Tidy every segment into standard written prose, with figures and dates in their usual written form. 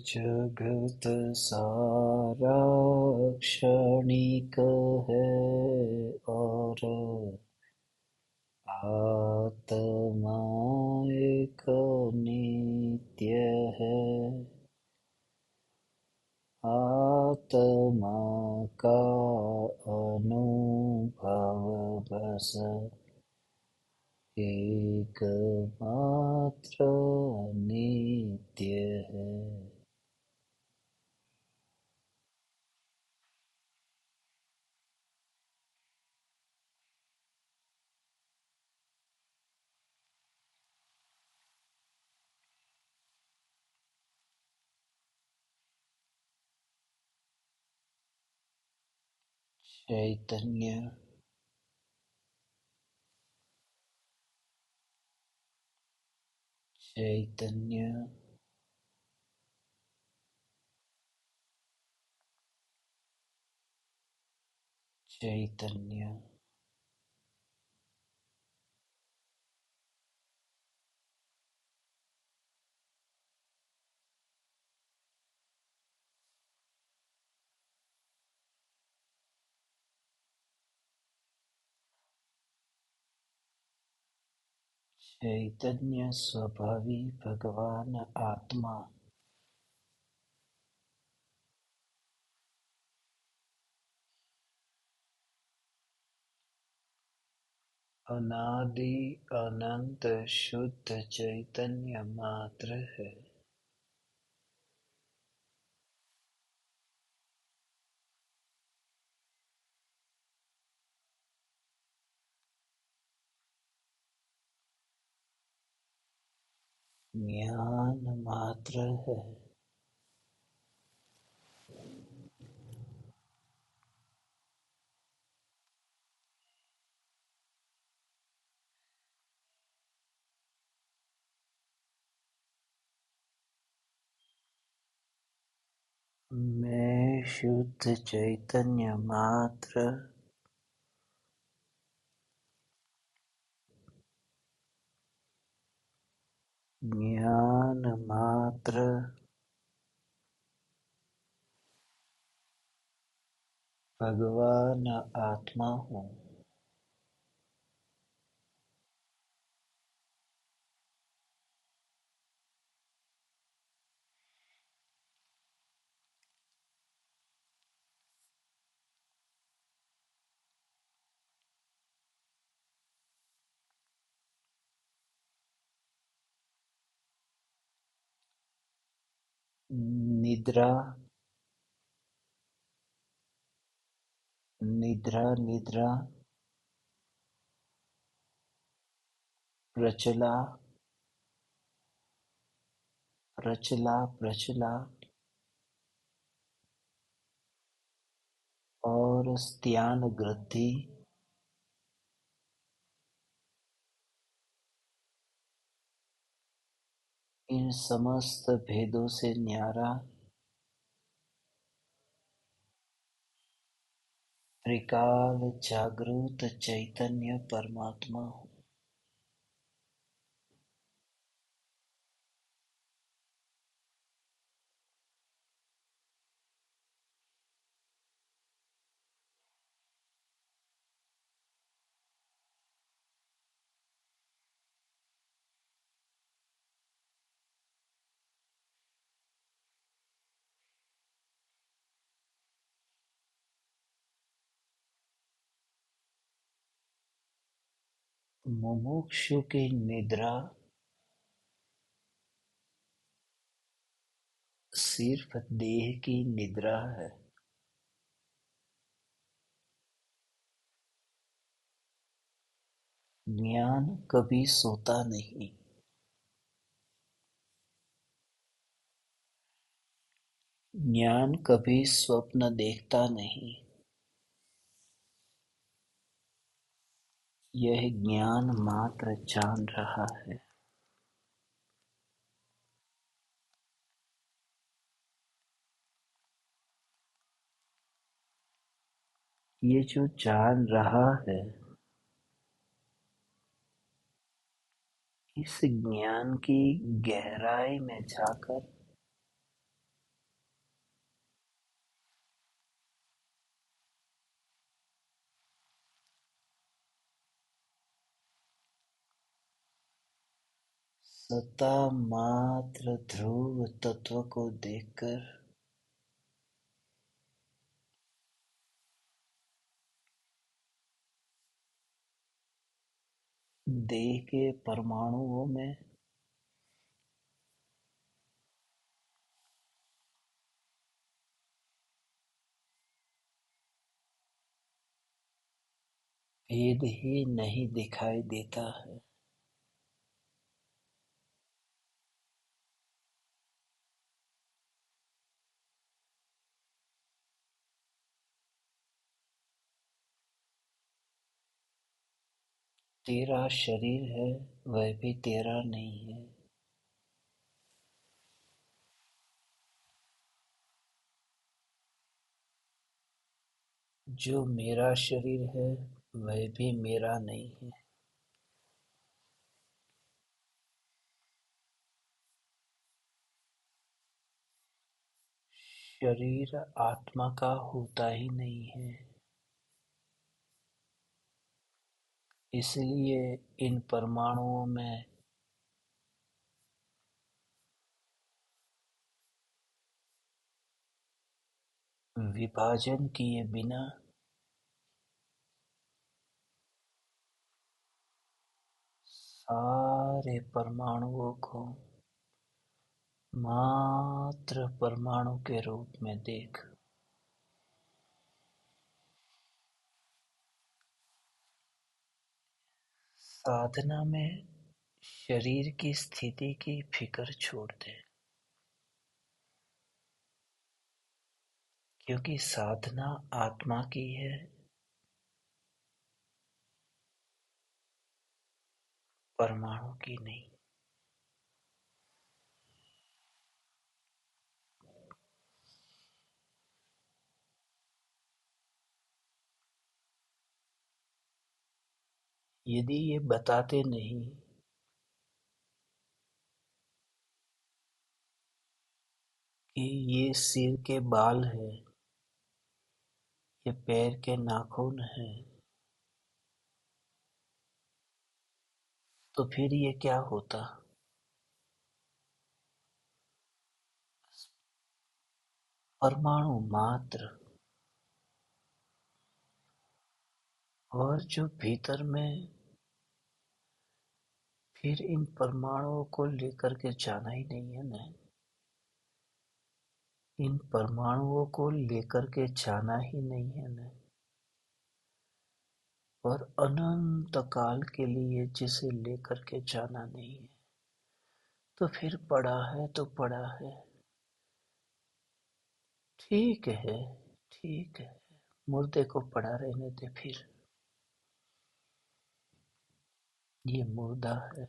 जगत सारा क्षणिक है और आत्मा एक नित्य है। आत्मा का अनुभव बस एकमात्र नित्य है। चैतन्य चैतन्य चैतन्य चैतन्य स्वभावी भगवान आत्मा अनादि अनंत शुद्ध चैतन्य मात्र है। ज्ञान मात्र है। मैं शुद्ध चैतन्य मात्र ज्ञान मात्र भगवान आत्मा हूँ। निद्रा निद्रा निद्रा प्रचला प्रचला प्रचला और स्त्यान वृद्धि इन समस्त भेदों से न्यारा त्रिकाल जागृत चैतन्य परमात्मा हूँ। मुमुक्षु की निद्रा सिर्फ देह की निद्रा है। ज्ञान कभी सोता नहीं। ज्ञान कभी स्वप्न देखता नहीं। यह ज्ञान मात्र जान रहा है। ये जो जान रहा है, इस ज्ञान की गहराई में जाकर सत्ता मात्र ध्रुव तत्व को देखकर देह के परमाणुओं में भेद ही नहीं दिखाई देता है। तेरा शरीर है वह भी तेरा नहीं है। जो मेरा शरीर है वह भी मेरा नहीं है। शरीर आत्मा का होता ही नहीं है। इसलिए इन परमाणुओं में विभाजन किए बिना सारे परमाणुओं को मात्र परमाणु के रूप में देख। साधना में शरीर की स्थिति की फिक्र छोड़ दे, क्योंकि साधना आत्मा की है, परमाणु की नहीं। यदि ये बताते नहीं कि ये सिर के बाल है, ये पैर के नाखून है, तो फिर ये क्या होता? परमाणु मात्र। और जो भीतर में फिर इन परमाणुओं को लेकर के जाना ही नहीं है ना। इन परमाणुओं को लेकर के जाना ही नहीं है ना। और अनंत काल के लिए जिसे लेकर के जाना नहीं है, तो फिर पड़ा है तो पड़ा है। ठीक है, ठीक है, मुर्दे को पड़ा रहने दे फिर। ये मुर्दा है।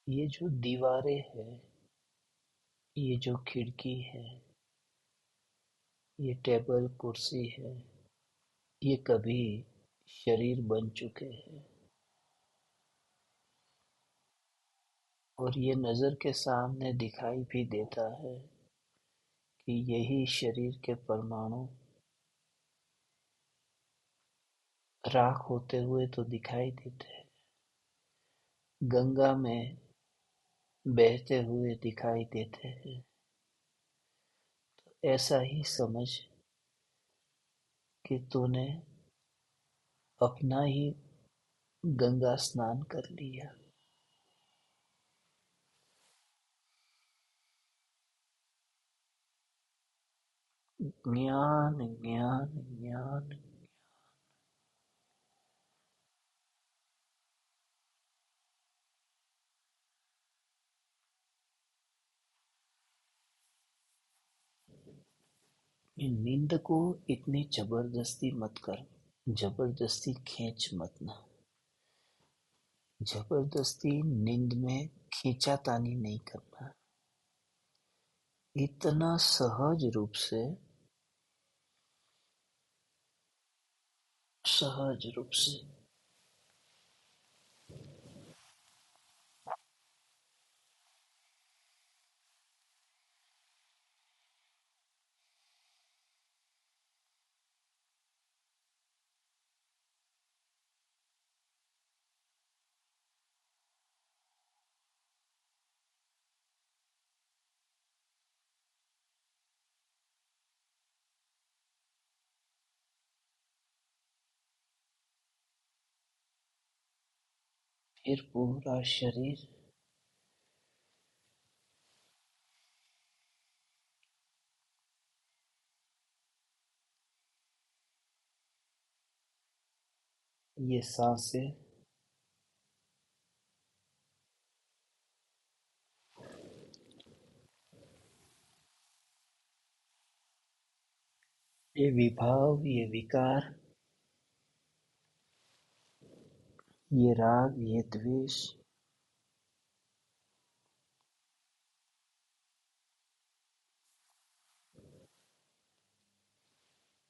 ये जो दीवारें हैं, ये जो खिड़की है, ये टेबल कुर्सी है, ये कभी शरीर बन चुके हैं। और ये नज़र के सामने दिखाई भी देता है कि यही शरीर के परमाणु राख होते हुए तो दिखाई देते हैं, गंगा में बहते हुए दिखाई देते हैं। ऐसा ही समझ कि तूने अपना ही गंगा स्नान कर लिया। ज्ञान ज्ञान ज्ञान। नींद को इतनी जबरदस्ती मत कर। जबरदस्ती खींच मत ना। जबरदस्ती नींद में खींचातानी नहीं करना। इतना सहज रूप से, सहज रूप से फिर पूरा शरीर, ये सांसें, ये विभाव, ये विकार, ये राग, ये द्वेष,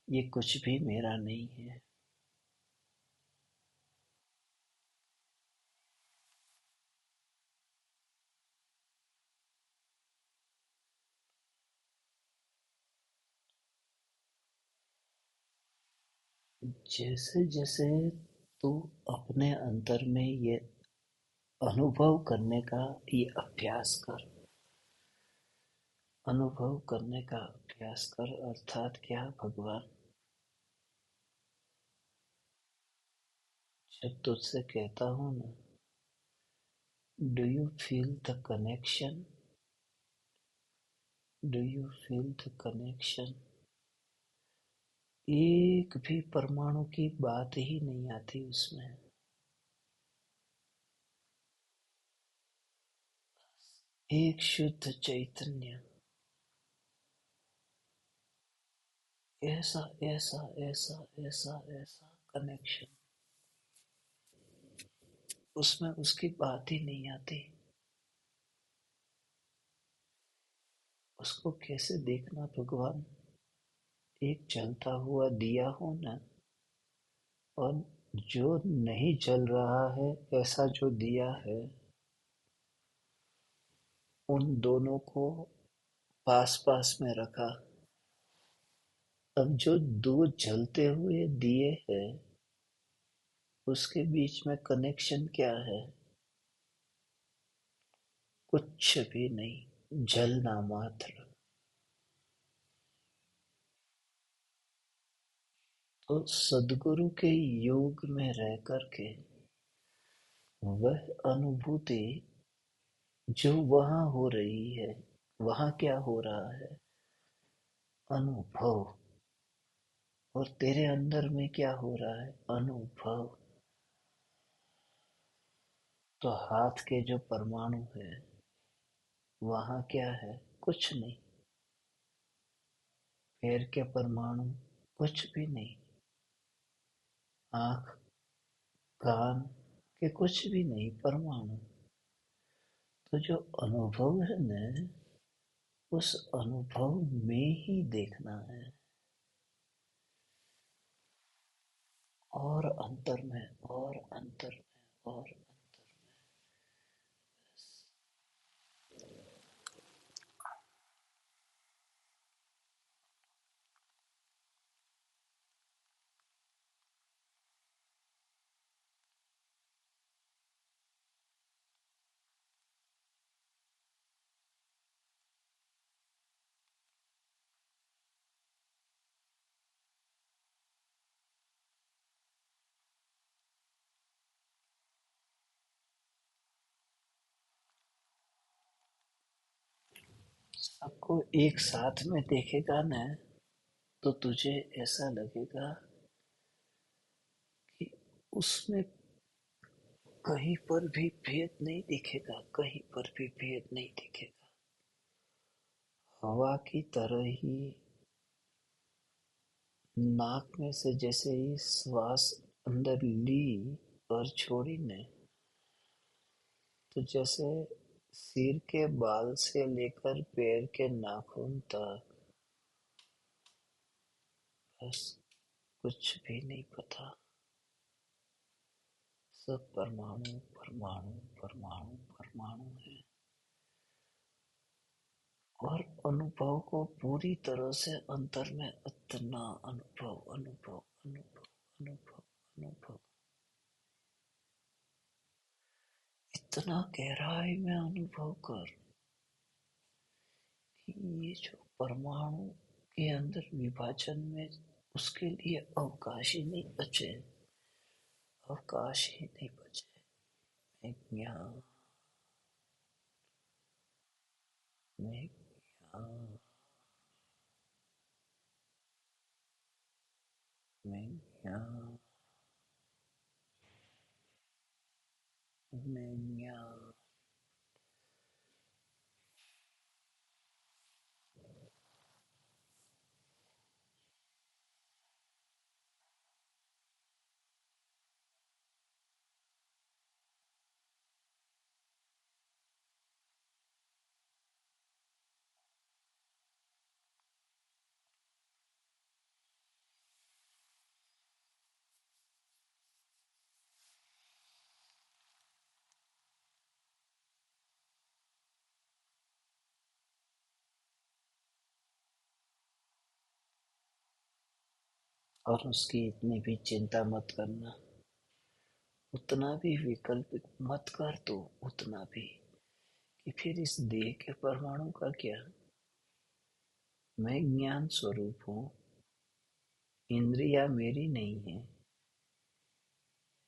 ये कुछ भी मेरा नहीं है। जैसे जैसे तू अपने अंतर में ये अनुभव करने का ये अभ्यास कर, अनुभव करने का अभ्यास कर, अर्थात क्या भगवान जब तुझसे कहता हूँ ना, do you feel the connection, do you feel the connection, एक भी परमाणु की बात ही नहीं आती उसमें। एक शुद्ध चैतन्य, ऐसा ऐसा ऐसा ऐसा ऐसा कनेक्शन, उसमें उसकी बात ही नहीं आती। उसको कैसे देखना भगवान, एक जलता हुआ दिया हो ना, और जो नहीं जल रहा है ऐसा जो दिया है, उन दोनों को पास पास में रखा। अब जो दो जलते हुए दिए हैं, उसके बीच में कनेक्शन क्या है? कुछ भी नहीं, जलना मात्र। तो सदगुरु के योग में रह कर के वह अनुभूति जो वहाँ हो रही है, वहाँ क्या हो रहा है? अनुभव। और तेरे अंदर में क्या हो रहा है? अनुभव। तो हाथ के जो परमाणु है, वहाँ क्या है? कुछ नहीं। पैर के परमाणु, कुछ भी नहीं। आँख, कान के कुछ भी नहीं, परमाणु। तो जो अनुभव है ना, उस अनुभव में ही देखना है। और अंतर में, और अंतर में, और सबको एक साथ में देखेगा ना, तो तुझे ऐसा लगेगा कि उसमें कहीं पर भी भेद नहीं दिखेगा, कहीं पर भी भेद नहीं दिखेगा। हवा की तरह ही नाक में से जैसे ही श्वास अंदर ली और छोड़ी ने, तो जैसे सिर के बाल से लेकर पैर के नाखून तक, बस कुछ भी नहीं पता। सब परमाणु परमाणु परमाणु परमाणु है। और अनुभव को पूरी तरह से अंतर में, इतना अनुभव अनुभव अनुभव अनुभव अनुभव, इतना गहराई में अनुभव कर कि ये जो परमाणु के अंदर विभाजन में, उसके लिए अवकाश ही नहीं बचे, अवकाश ही नहीं बचे। मैं ज्ञान, मैं ज्ञान, मैं ज्ञान, मैं ज्ञान। और उसकी इतनी भी चिंता मत करना, उतना भी विकल्प मत कर तो, उतना भी कि फिर इस देह के परमाणु का क्या। मैं ज्ञान स्वरूप हूँ, इंद्रिया मेरी नहीं है,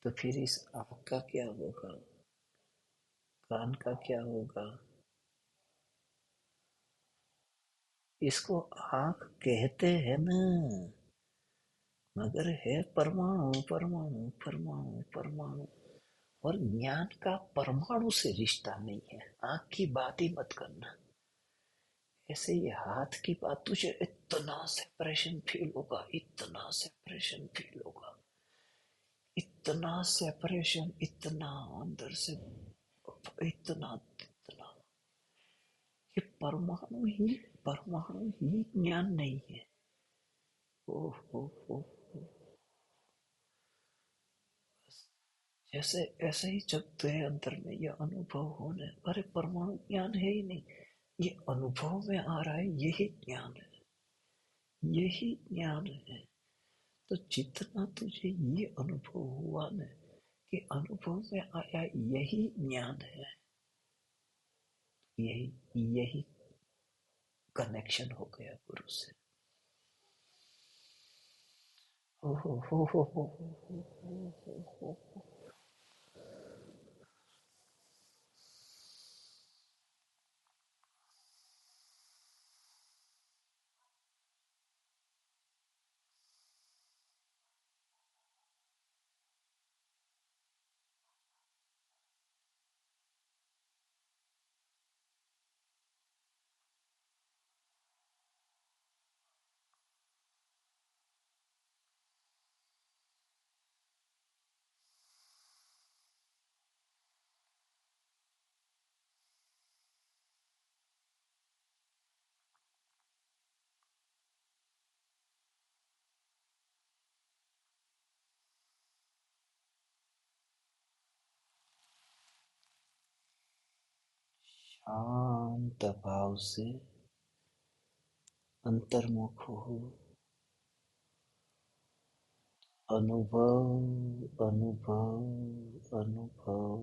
तो फिर इस आँख का क्या होगा, कान का क्या होगा। इसको आँख कहते हैं ना, मगर है परमाणु परमाणु परमाणु परमाणु। और ज्ञान का परमाणु से रिश्ता नहीं है, आँख की बात ही मत करना। ऐसे ही हाथ की बात, तुझे इतना सेपरेशन फील होगा, इतना सेपरेशन फील होगा, इतना सेपरेशन, इतना अंदर से, इतना इतना, ये परमाणु ही ज्ञान नहीं है। ओह ओह ओह। जैसे ऐसे ही जब तेरे अंदर में ये अनुभव होने, अरे परमाणु ज्ञान है ही नहीं, ये अनुभव में आ रहा है, यही ज्ञान है, यही ज्ञान है। तो जितना तुझे ये अनुभव हुआ ना, कि अनुभव में आया यही ज्ञान है, यही यही कनेक्शन हो गया गुरु से। हो हो। शांत भाव से अंतर्मुख हो, अनुभव अनुभव अनुभव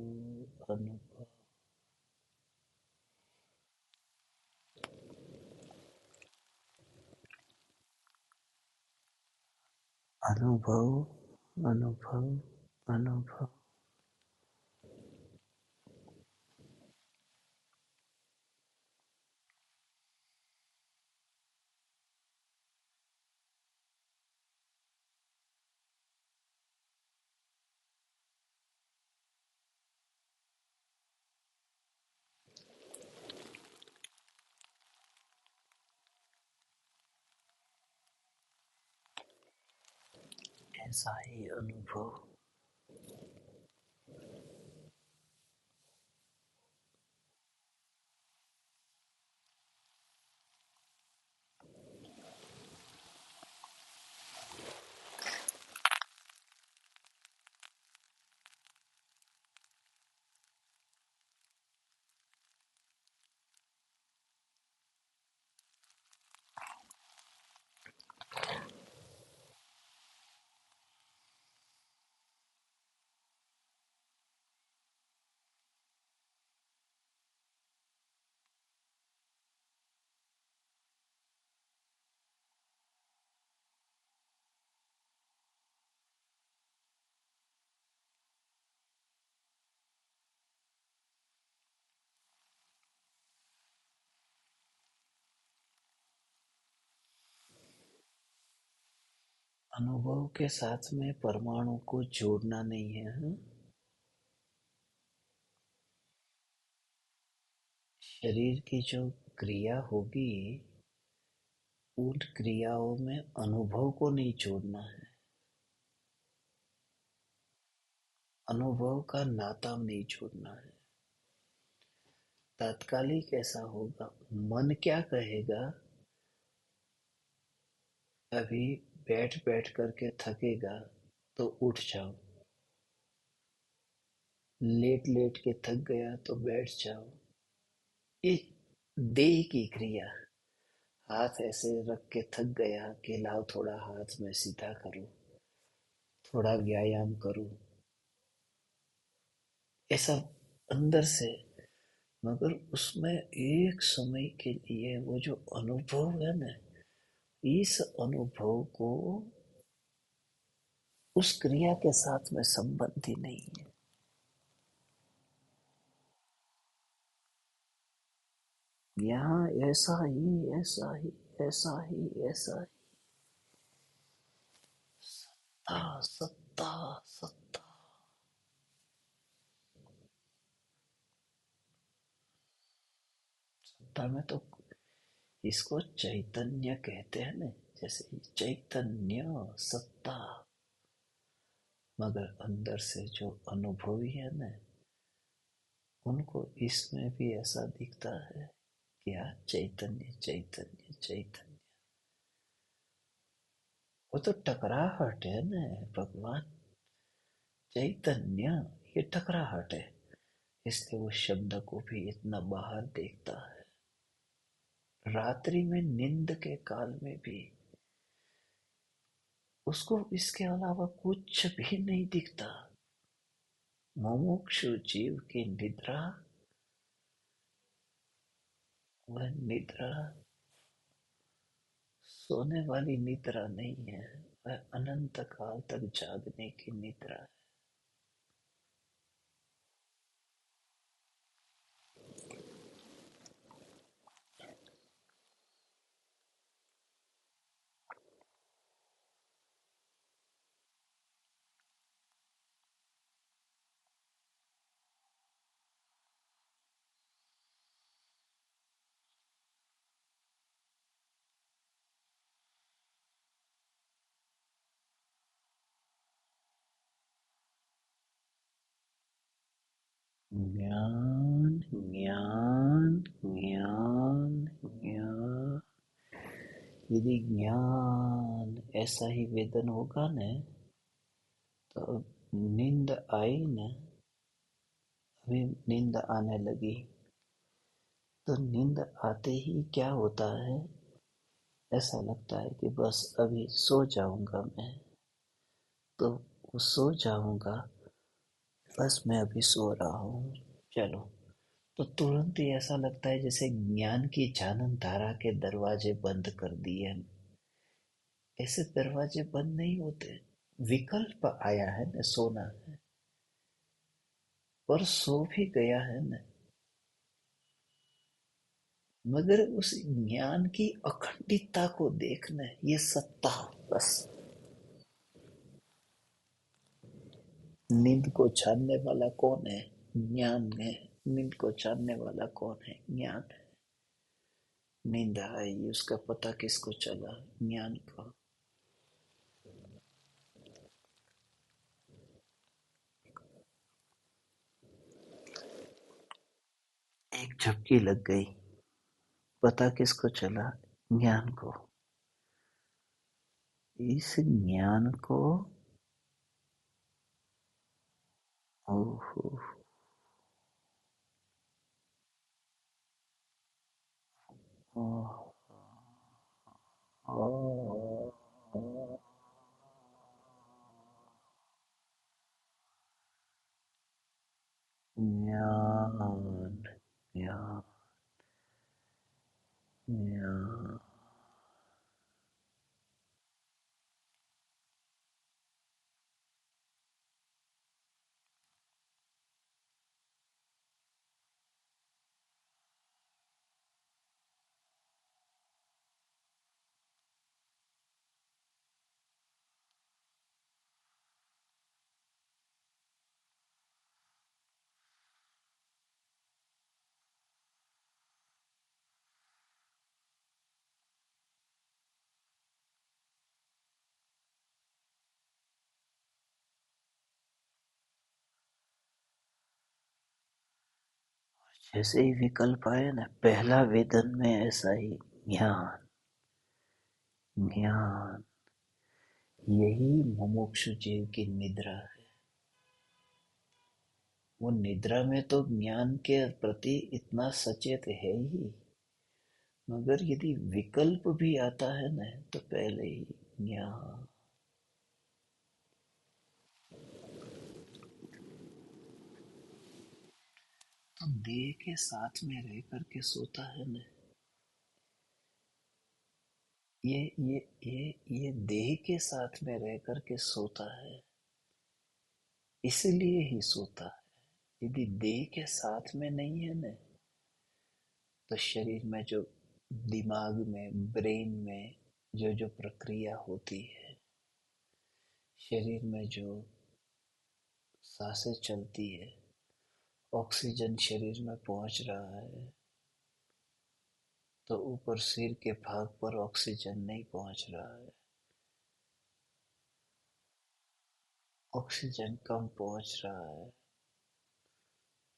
अनुभव अनुभव अनुभव अनुभव। ऐसा ही अनुभव। अनुभव के साथ में परमाणु को जोड़ना नहीं है, हाँ? शरीर की जो क्रिया होगी, उन क्रियाओं में अनुभव को नहीं जोड़ना है। अनुभव का नाता नहीं जोड़ना है। तात्कालिक ऐसा होगा, मन क्या कहेगा, अभी बैठ बैठ करके थकेगा तो उठ जाओ, लेट लेट के थक गया तो बैठ जाओ। ये देह की क्रिया। हाथ ऐसे रख के थक गया कि लाओ थोड़ा हाथ में सीधा करूं, थोड़ा व्यायाम करूं, ऐसा अंदर से। मगर उसमें एक समय के लिए वो जो अनुभव है ना, इस अनुभव को उस क्रिया के साथ में संबंध ही नहीं है। यहाँ ऐसा ही ऐसा ही ऐसा ही ऐसा ही सत्ता सत्ता सत्ता। सत्ता में तो इसको चैतन्य कहते हैं ना, जैसे चैतन्य सत्ता। मगर अंदर से जो अनुभवी है ना, उनको इसमें भी ऐसा दिखता है, क्या चैतन्य चैतन्य चैतन्य। वो तो टकराहट है ना भगवान। चैतन्य, ये टकराहट है। इसलिए वो शब्द को भी इतना बाहर देखता है। रात्रि में नींद के काल में भी उसको इसके अलावा कुछ भी नहीं दिखता। मुमुक्षु जीव की निद्रा, वह निद्रा सोने वाली निद्रा नहीं है, वह अनंत काल तक जागने की निद्रा है। ज्ञान ज्ञान ज्ञान ज्ञान। यदि ज्ञान ऐसा ही वेदन होगा न, तो नींद आई न, अभी नींद आने लगी, तो नींद आते ही क्या होता है, ऐसा लगता है कि बस अभी सो जाऊंगा मैं। तो सो जाऊंगा, बस मैं अभी सो रहा हूँ, चलो। तो तुरंत ही ऐसा लगता है जैसे ज्ञान की जानन धारा के दरवाजे बंद कर दिए। ऐसे दरवाजे बंद नहीं होते। विकल्प आया है न सोना है, और सो भी गया है न, मगर उस ज्ञान की अखंडितता को देखना है, ये सत्ता। बस नींद को छानने वाला कौन है? ज्ञान है। नींद को छानने वाला कौन है? ज्ञान है। नींद आई, उसका पता किसको चला? ज्ञान को। एक झपकी लग गई, पता किसको चला? ज्ञान को। इस ज्ञान को, ओहो, ओह, ओह, ज्ञान ज्ञान ज्ञान। जैसे ही विकल्प आया ना, पहला वेदन में ऐसा ही ज्ञान, ज्ञान, यही मुमुक्षु जीव की निद्रा है। वो निद्रा में तो ज्ञान के प्रति इतना सचेत है ही, मगर यदि विकल्प भी आता है ना, तो पहले ही ज्ञान। तो देह के साथ में रह करके सोता है ना, ये ये ये देह के साथ में रह करके सोता है, इसलिए ही सोता है। यदि देह के साथ में नहीं है ना, तो शरीर में जो, दिमाग में, ब्रेन में जो जो प्रक्रिया होती है, शरीर में जो सांसें चलती है, ऑक्सीजन शरीर में पहुंच रहा है, तो ऊपर सिर के भाग पर ऑक्सीजन नहीं पहुंच रहा है, ऑक्सीजन कम पहुंच रहा है,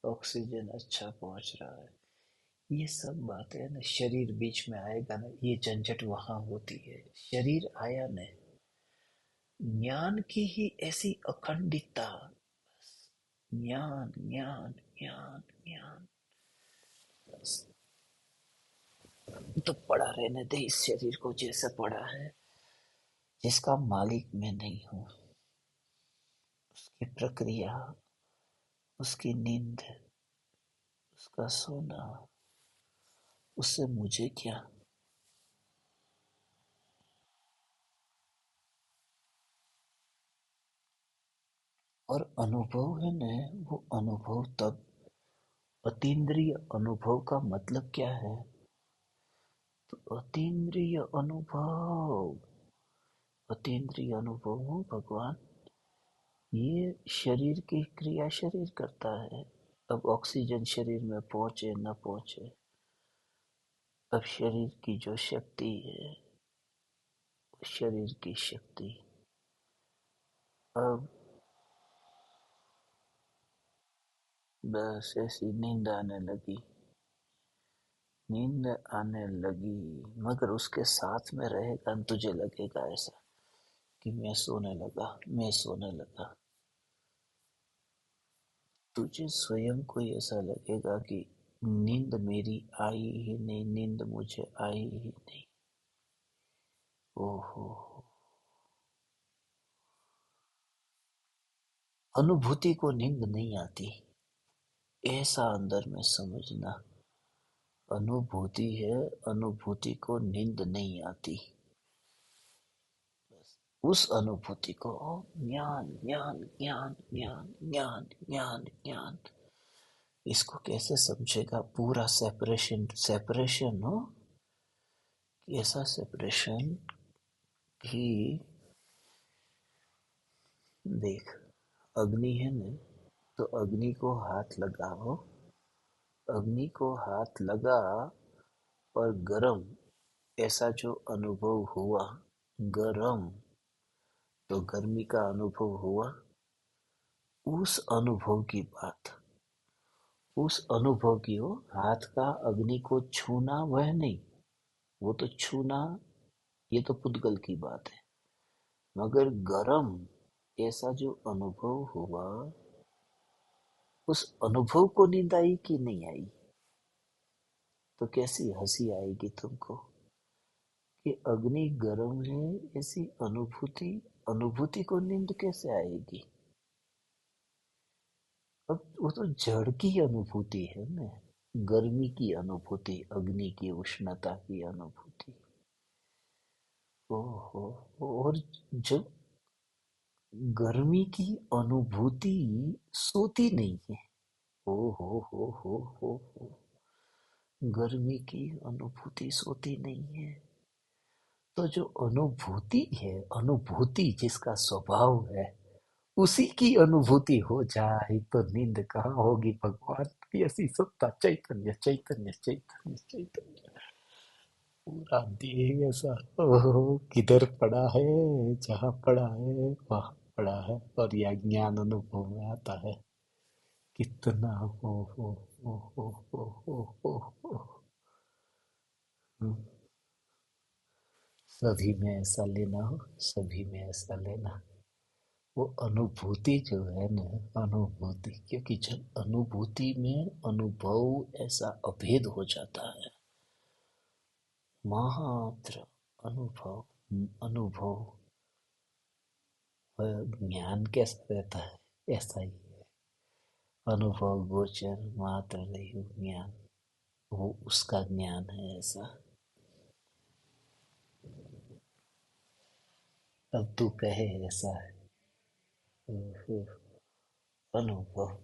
ऑक्सीजन अच्छा पहुंच रहा है। ये सब बातें ना, शरीर बीच में आएगा ना, ये झंझट वहां होती है। शरीर आया न, ज्ञान की ही ऐसी अखंडितता, ज्ञान ज्ञान ज्ञान ज्ञान, बस। तो पड़ा रहने दे इस शरीर को जैसा पड़ा है, जिसका मालिक मैं नहीं हूं। उसकी प्रक्रिया, उसकी नींद, उसका सोना, उससे मुझे क्या। और अनुभव है न, वो अनुभव तब, अतीन्द्रिय अनुभव का मतलब क्या है? तो अतीन्द्रिय अनुभव, अतीन्द्रिय अनुभव हो भगवान, ये शरीर की क्रिया शरीर करता है। अब ऑक्सीजन शरीर में पहुंचे न पहुंचे, अब शरीर की जो शक्ति है, शरीर की शक्ति, अब बस ऐसी नींद आने लगी, नींद आने लगी। मगर उसके साथ में रहेगा, तुझे लगेगा ऐसा कि मैं सोने लगा, मैं सोने लगा। तुझे स्वयं को ऐसा लगेगा कि नींद मेरी आई ही नहीं, नींद मुझे आई ही नहीं। ओहो, अनुभूति को नींद नहीं आती, ऐसा अंदर में समझना। अनुभूति है, अनुभूति को नींद नहीं आती। उस अनुभूति को ज्ञान ज्ञान ज्ञान ज्ञान ज्ञान ज्ञान ज्ञान, इसको कैसे समझेगा? पूरा सेपरेशन, सेपरेशन हो, ऐसा सेपरेशन कि देख, अग्नि है न, तो अग्नि को हाथ लगाओ, अग्नि को हाथ लगा और गरम, ऐसा जो अनुभव हुआ, गरम, तो गर्मी का अनुभव हुआ। उस अनुभव की बात, उस अनुभव की हो। हाथ का अग्नि को छूना वह नहीं, वो तो छूना, ये तो पुद्गल की बात है। मगर गरम, ऐसा जो अनुभव हुआ, उस अनुभव को नींद आई कि नहीं आई? तो कैसी हंसी आएगी तुमको कि अग्नि गर्म है, ऐसी अनुभूति, अनुभूति को नींद कैसे आएगी? अब वो तो जड़ की अनुभूति है ना, गर्मी की अनुभूति, अग्नि की उष्णता की अनुभूति। ओहो, और जब गर्मी की अनुभूति सोती नहीं है, ओ हो, गर्मी की अनुभूति सोती नहीं है। तो जो अनुभूति है, अनुभूति जिसका स्वभाव है, उसी की अनुभूति हो जाए तो नींद कहाँ होगी भगवान? ऐसी सत्ता, चैतन्य चैतन्य चैतन्य चैतन्य, पूरा देह ऐसा, ओहो किधर पड़ा है, जहाँ पड़ा है वहाँ पड़ा है, और यह ज्ञान अनुभव में आता है। कितना हो। हम्म, सभी में ऐसा लेना हो, सभी में ऐसा लेना। वो अनुभूति जो है ना, अनुभूति, क्योंकि जब अनुभूति में अनुभव ऐसा अभेद हो जाता है, मात्र अनुभव, अनुभव, ज्ञान कैसा रहता है, ऐसा ही है। अनुभव गोचर मात्र नहीं ज्ञान, वो उसका ज्ञान है ऐसा। अब तू कहे ऐसा है। ओहो, अनुभव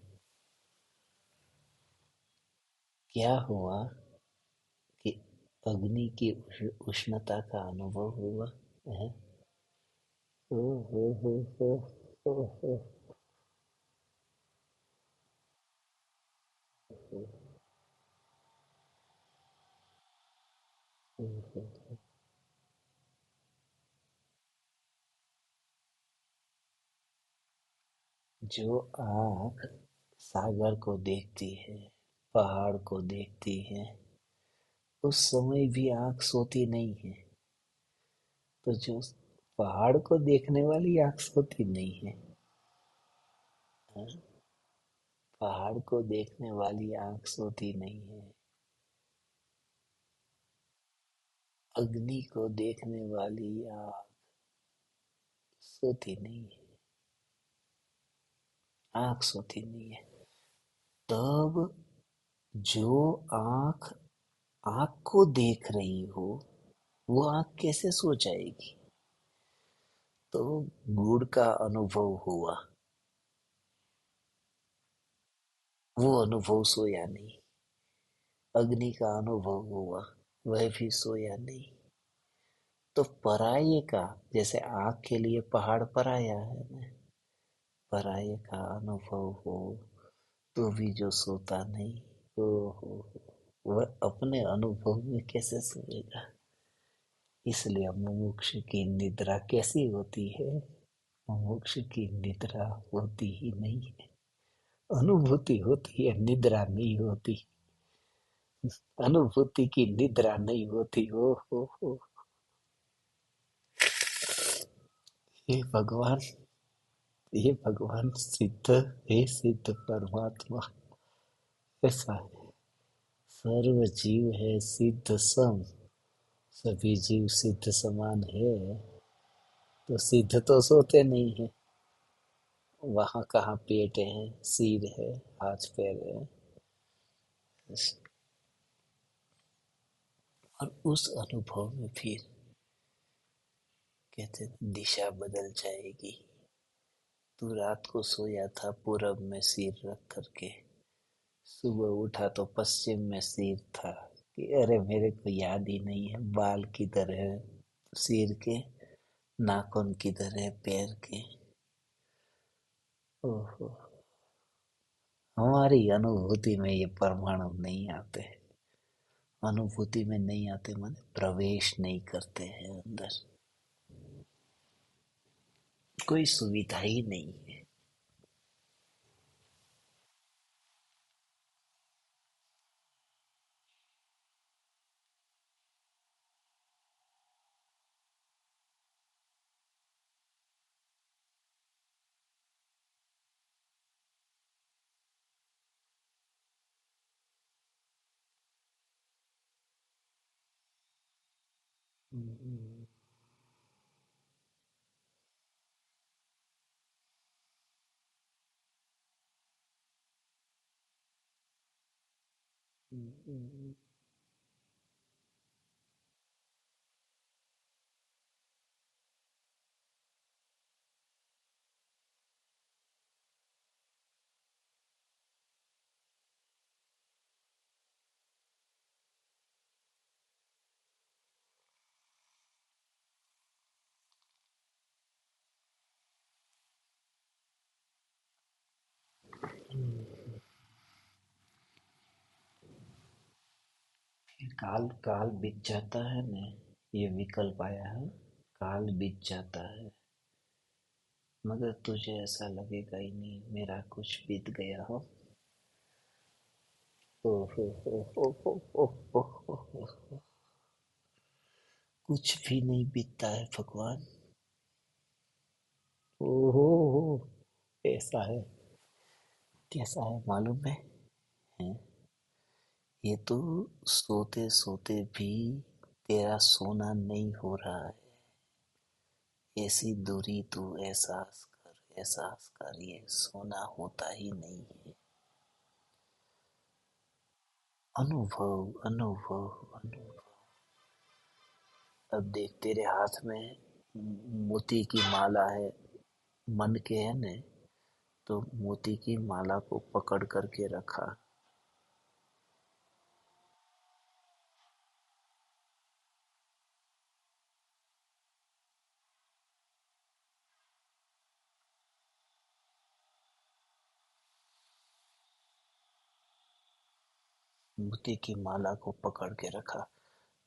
क्या हुआ कि अग्नि की उष्णता का अनुभव हुआ है। ओ हो, हो। जो आँख सागर को देखती है, पहाड़ को देखती है, उस समय भी आँख सोती नहीं है। तो जो पहाड़ को देखने वाली आँख सोती नहीं है, हाँ? पहाड़ को देखने वाली आँख सोती नहीं है, अग्नि को देखने वाली आँख सोती नहीं है, आँख सोती नहीं है। तब जो आँख आँख को देख रही हो, वो आँख कैसे सो जाएगी। तो गुड़ का अनुभव हुआ, वो अनुभव सोया नहीं। अग्नि का अनुभव हुआ, वह भी सोया नहीं। तो पराये का, जैसे आँख के लिए पहाड़ पराया है ना, पराये का अनुभव हो तो भी जो सोता नहीं, ओ हो, वह अपने अनुभव में कैसे सोएगा। इसलिए मुमुक्ष की निद्रा कैसी होती है। मुमुक्ष की निद्रा होती ही नहीं है, अनुभूति होती है, निद्रा नहीं होती। अनुभूति की निद्रा नहीं होती। हो हे भगवान, हे भगवान सिद्ध, हे सिद्ध परमात्मा, ऐसा है। सर्व जीव है सिद्ध सम, सभी जीव सिद्ध समान है। तो सिद्ध तो सोते नहीं है। वहां कहाँ पेट है, सिर है, हाथ पैर है। और उस अनुभव में फिर कहते हैं, दिशा बदल जाएगी। तू रात को सोया था पूरब में सिर रख करके, सुबह उठा तो पश्चिम में सिर था कि अरे मेरे को याद ही नहीं है बाल किधर है सिर के, नाखून किधर है पैर के। ओहो, हमारी अनुभूति में ये परमाणु नहीं आते। अनुभूति में नहीं आते माने प्रवेश नहीं करते हैं अंदर, कोई सुविधा ही नहीं है। हम्म, हम्म, काल काल बीत जाता है ना, ये विकल्प आया है। काल बीत जाता है मगर तुझे ऐसा लगेगा ही नहीं मेरा कुछ बीत गया हो। ओ हो हो हो हो हो हो हो हो। कुछ भी नहीं बीतता है भगवान। ओ हो। ऐसा है। कैसा है मालूम है? हैं? ये तो सोते सोते भी तेरा सोना नहीं हो रहा है। ऐसी दूरी तू एहसास कर, ये सोना होता ही नहीं है। अनुभव अनुभव अनुभव। अब देख तेरे हाथ में मोती की माला है, मन के है न, तो मोती की माला को पकड़ करके रखा। मोती की माला को पकड़ के रखा,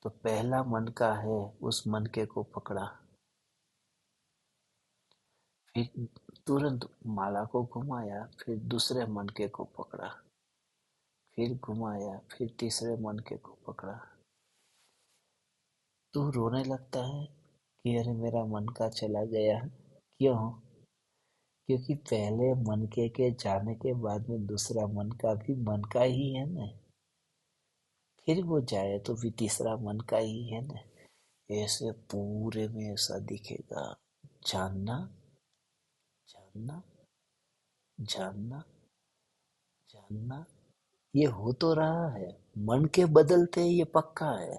तो पहला मन का है, उस मनके को पकड़ा। फिर तुरंत माला को घुमाया, फिर दूसरे मनके को पकड़ा। फिर घुमाया, फिर तीसरे मनके को पकड़ा। तू रोने लगता है कि अरे मेरा मन का चला गया। क्यों? क्योंकि पहले मनके के जाने के बाद में दूसरा मन का भी मन का ही है ना। फिर वो जाए तो भी तीसरा मन का ही है ना। ऐसे पूरे में ऐसा दिखेगा। जानना, जानना, जानना, जानना। ये हो तो रहा है। मन के बदलते ये पक्का है।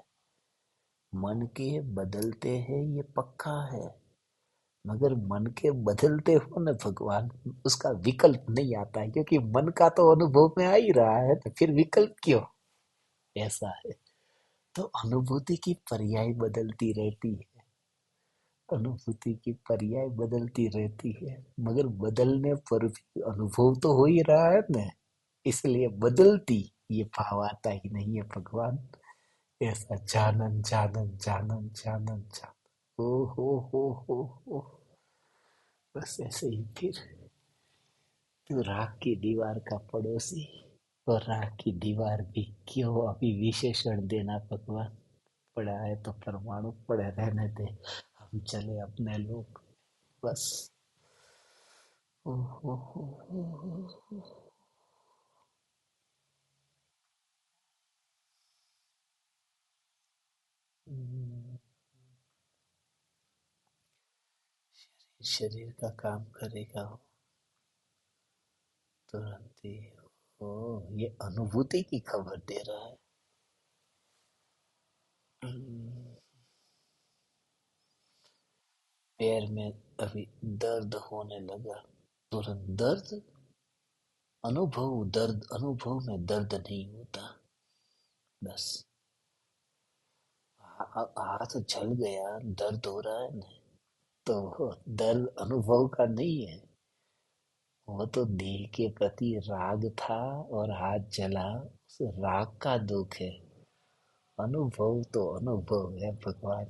मन के बदलते हैं ये पक्का है। मगर मन के बदलते हो न भगवान, उसका विकल्प नहीं आता है, क्योंकि मन का तो अनुभव में आ ही रहा है, तो फिर विकल्प क्यों? ऐसा है। तो अनुभूति की पर्याय बदलती रहती है। अनुभूति की पर्याय बदलती रहती है, मगर बदलने पर भी अनुभव तो हो ही रहा है ना। इसलिए बदलती ये भाव आता ही नहीं है भगवान। ऐसा जानन जानन जानन जानन जान। ओ हो। बस ऐसे ही फिर। तू राख की दीवार का पड़ोसी, और राख की दीवार भी क्यों अभी विशेषण देना भगवान। पड़ा है तो परमाणु पड़े रहने दे, हम चले अपने लोग। बस। ओ हो। हम्म, शरीर का काम करेगा हो तुरंत ही। ओ, ये अनुभूति की खबर दे रहा है। हम्म, पैर में अभी दर्द होने लगा, तुरंत दर्द। अनुभव में दर्द नहीं होता। बस। हाथ जल गया, दर्द हो रहा है ना, तो वो दर्द अनुभव का नहीं है। वो तो देह के प्रति राग था, और हाथ जला, उस राग का दुख है। अनुभव तो अनुभव है भगवान।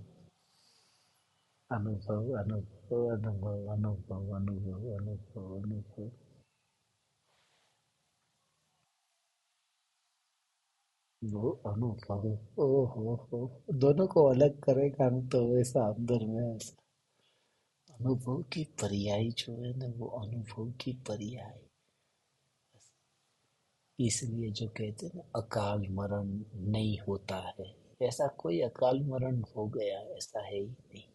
अनुभव अनुभव अनुभव अनुभव अनुभव अनुभव अनुभव। वो अनुभव। ओ हो। दोनों को अलग करेगा ना, तो वैसा अंदर में ऐसा अनुभव की पर्याय जो है ना, वो अनुभव की पर्याय। इसलिए जो कहते हैं ना, अकाल मरण नहीं होता है। ऐसा कोई अकाल मरण हो गया ऐसा है ही नहीं।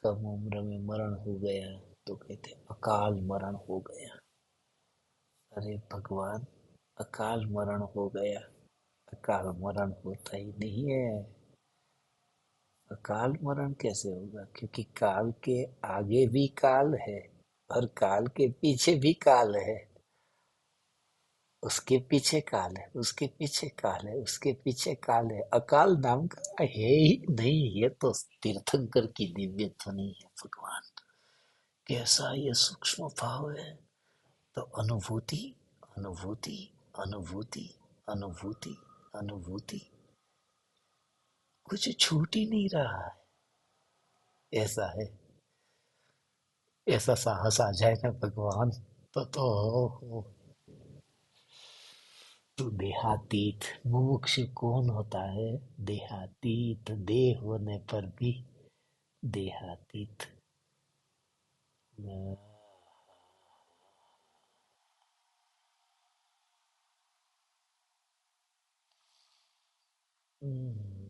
कम उम्र में मरण हो गया तो कहते हैं अकाल मरण हो गया। अरे भगवान, अकाल मरण हो गया। अकाल मरण होता ही नहीं है। अकाल मरण कैसे होगा? क्योंकि काल के आगे भी काल है, और काल के पीछे भी काल है। उसके पीछे काल है, उसके पीछे काल है, उसके पीछे काल है। अकाल नाम का है ही नहीं। ये तो तीर्थंकर की दिव्य ध्वनि है भगवान। कैसा ये सूक्ष्म भाव है। तो अनुभूति, अनुभूति, अनुभूति, अनुभूति, अनुभूति, कुछ छूट ही नहीं रहा है। ऐसा है। ऐसा साहस आ जाए ना भगवान, तो तो देहातीत मुमुक्षु कौन होता है? देहातीत, देह होने पर भी देहातीत। हम्म, हम्म,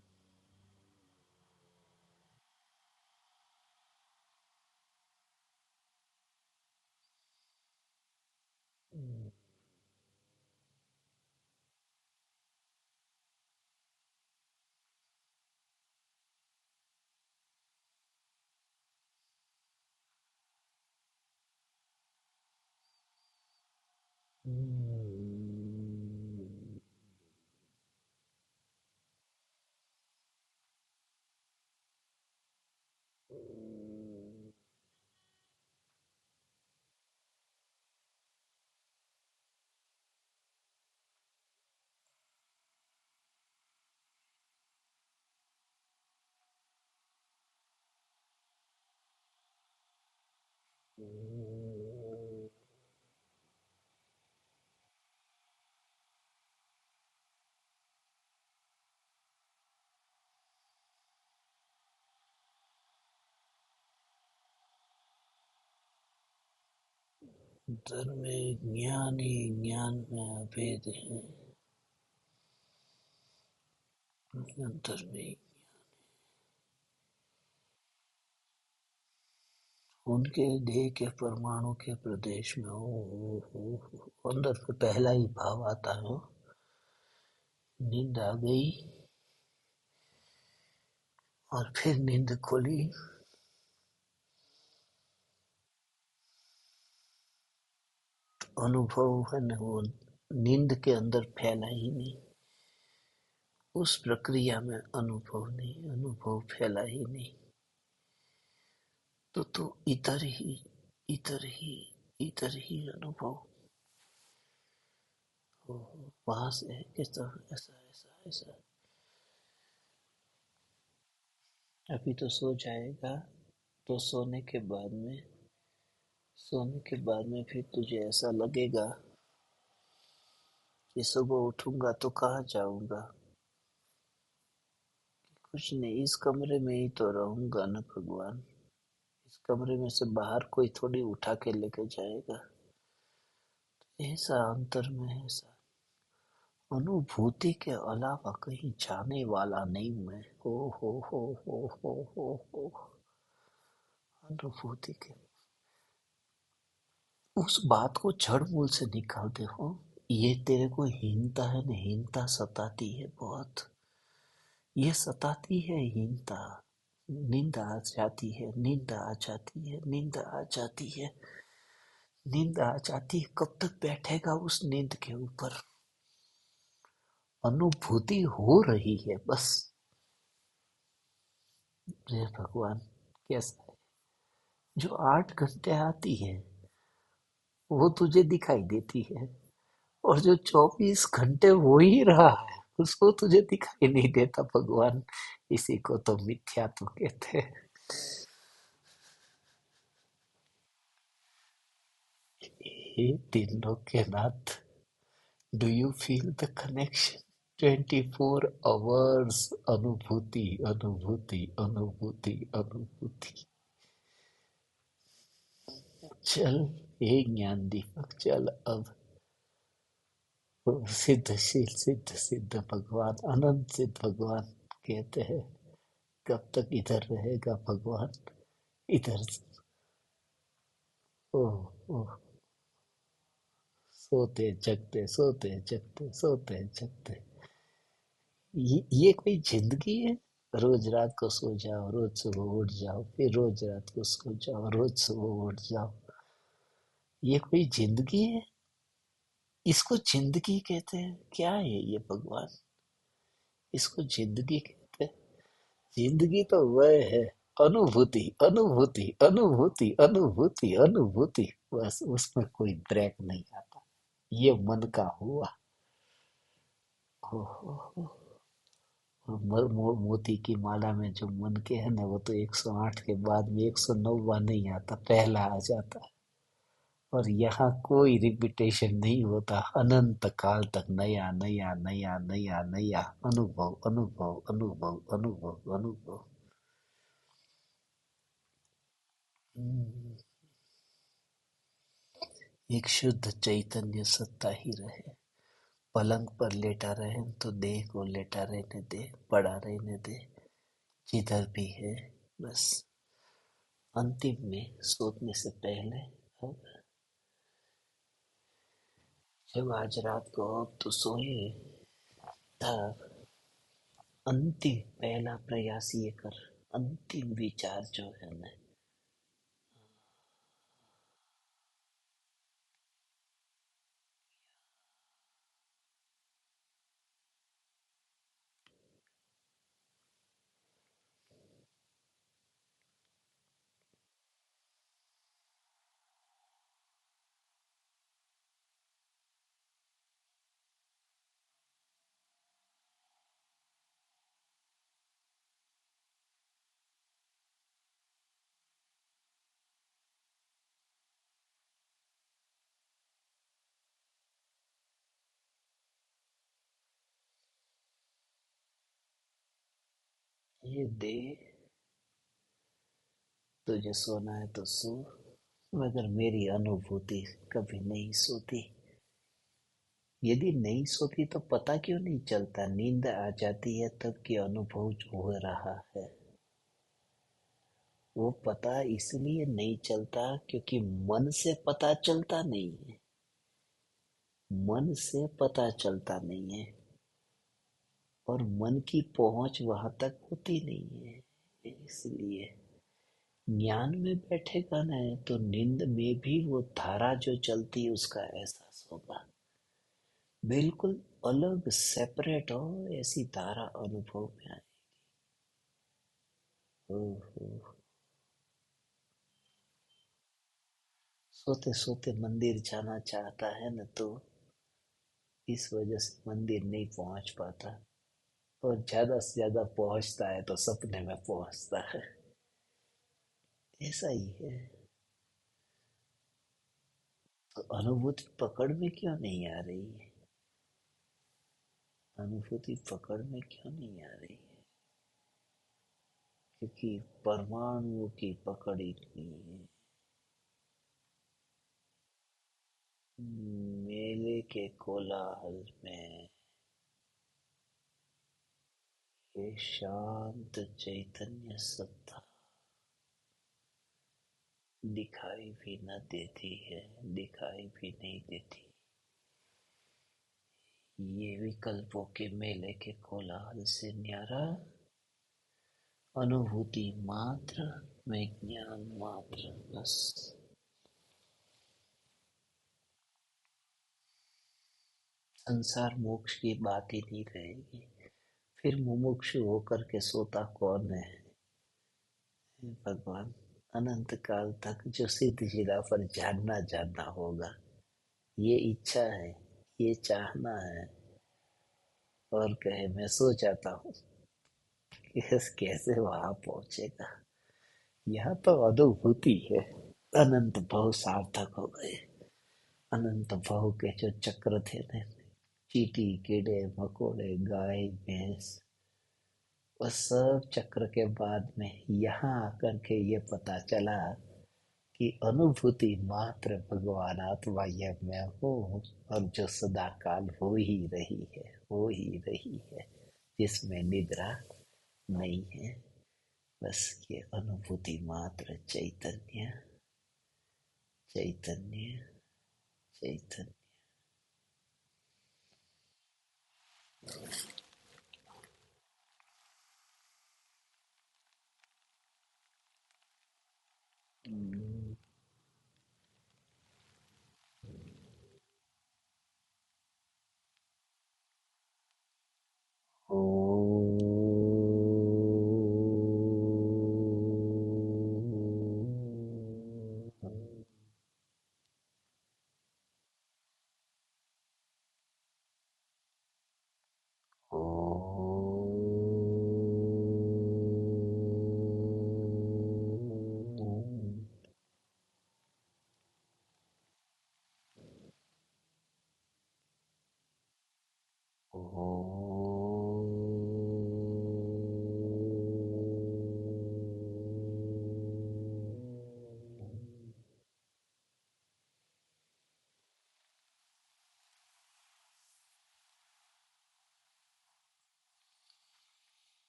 हम्म, धर्म में ज्ञान ही ज्ञान में अभेद है। अंतर में उनके देह के परमाणु के प्रदेश में हो, अंदर से पहला ही भाव आता है, नींद आ गई और फिर नींद खुली। अनुभव है न, वो नींद के अंदर फैला ही नहीं। उस प्रक्रिया में अनुभव नहीं, अनुभव फैला ही नहीं। तो इतर ही, इतर ही, इतर ही अनुभव हो। वहां से किस तरह ऐसा ऐसा ऐसा। अभी तो सो जाएगा, तो सोने के बाद में फिर तुझे ऐसा लगेगा कि सुबह उठूंगा तो कहाँ जाऊंगा। कुछ नहीं, इस कमरे में ही तो रहूंगा न भगवान। इस कमरे में से बाहर कोई थोड़ी उठा के लेके जाएगा। ऐसा अंतर में ऐसा अनुभूति के अलावा कहीं जाने वाला नहीं मैं। हो। अनुभूति के उस बात को जड़ मूल से निकाल दे हो। ये तेरे को हीनता है न, हीनता सताती है बहुत। ये सताती है हीनता। नींद आ जाती है, नींद आ जाती है, नींद आ जाती है, नींद आ जाती है। कब तक बैठेगा उस नींद के ऊपर? अनुभूति हो रही है बस। हे भगवान, कैसा है? जो 8 घंटे आती है वो तुझे दिखाई देती है, और जो 24 घंटे हो ही रहा है उसको तुझे दिखाई नहीं देता भगवान। इसी को तो मिथ्या तो कहते हैं। हे तीनों के नाथ, do you feel the connection? 24 hours अनुभूति, अनुभूति, अनुभूति, अनुभूति। चल, हे ज्ञान दीपक, चल अब। सिद्ध शील, सिद्ध सिद्ध भगवान, अनंत सिद्ध भगवान कहते हैं, कब तक इधर रहेगा भगवान? इधर ओह ओह, सोते जगते, सोते जगते, सोते जगते। ये कोई जिंदगी है? रोज रात को सो जाओ, रोज सुबह उठ जाओ, फिर रोज रात को सो जाओ, रोज सुबह उठ जाओ। ये कोई जिंदगी है? इसको जिंदगी कहते हैं? क्या है ये भगवान? इसको जिंदगी कहते हैं? जिंदगी तो वह है, अनुभूति, अनुभूति, अनुभूति, अनुभूति, अनुभूति। बस उसमें कोई ब्रेक नहीं आता। ये मन का हुआ। हो हो। मोती की माला में जो मन के है ना, वो तो 108 के बाद में 109वां नहीं आता, पहला आ जाता है। और यहाँ कोई रिपीटेशन नहीं होता, अनंत काल तक नया नया नया नया नया अनुभव अनुभव अनुभव अनुभव अनुभव। हम्म, एक शुद्ध चैतन्य सत्ता ही रहे। पलंग पर लेटा रहे तो देह को लेटा रहने दे, पड़ा रहने दे, जिधर भी है। बस अंतिम में सोने से पहले, अब जब आज रात को अब तो सोए, तब अंतिम पहला प्रयास ये कर, अंतिम विचार जो है ना, ये दे, तुझे सोना है तो सो, मगर मेरी अनुभूति कभी नहीं सोती। यदि नहीं सोती तो पता क्यों नहीं चलता, नींद आ जाती है तब कि अनुभव जो हो रहा है। वो पता इसलिए नहीं चलता क्योंकि मन से पता चलता नहीं है, मन से पता चलता नहीं है, और मन की पहुंच वहां तक होती नहीं है। इसलिए ज्ञान में बैठेगा ना, तो नींद में भी वो धारा जो चलती है उसका एहसास होगा। बिल्कुल अलग सेपरेट हो, ऐसी धारा अनुभव में आए। ओहो, सोते सोते मंदिर जाना चाहता है ना, तो इस वजह से मंदिर नहीं पहुंच पाता, और ज्यादा से ज्यादा पहुंचता है तो सपने में पहुंचता है। ऐसा ही है। तो अनुभूति पकड़ में क्यों नहीं आ रही है? अनुभूति पकड़ में क्यों नहीं आ रही है? क्योंकि परमाणुओं की पकड़ इतनी है। मेले के कोलाहल में ये शांत चैतन्य सत्ता दिखाई भी न देती है, दिखाई भी नहीं देती। ये विकल्पों के मेले के कोलाहल से न्यारा अनुभूति मात्र में ज्ञान मात्र, बस। संसार मोक्ष की बात ही नहीं रहेगी। फिर मुमुक्षु होकर के सोता कौन है? हे भगवान, अनंत काल तक जो सिद्ध शिला पर जानना जानना होगा, ये इच्छा है, ये चाहना है, और कहे मैं सो जाता हूँ, कैसे वहां पहुंचेगा? यह तो अनुभूति है। अनंत भाव सार्थक हो गए। अनंत भाव के जो चक्र थे ना, चींटी, कीड़े मकोड़े, गाय भैंस, वह सब चक्र के बाद में यहाँ आकर के ये पता चला कि अनुभूति मात्र भगवान आत्मा यह मैं हूँ, और जो सदा काल हो ही रही है, हो ही रही है, जिसमें निद्रा नहीं है। बस ये अनुभूति मात्र चैतन्य, चैतन्य, चैतन्य।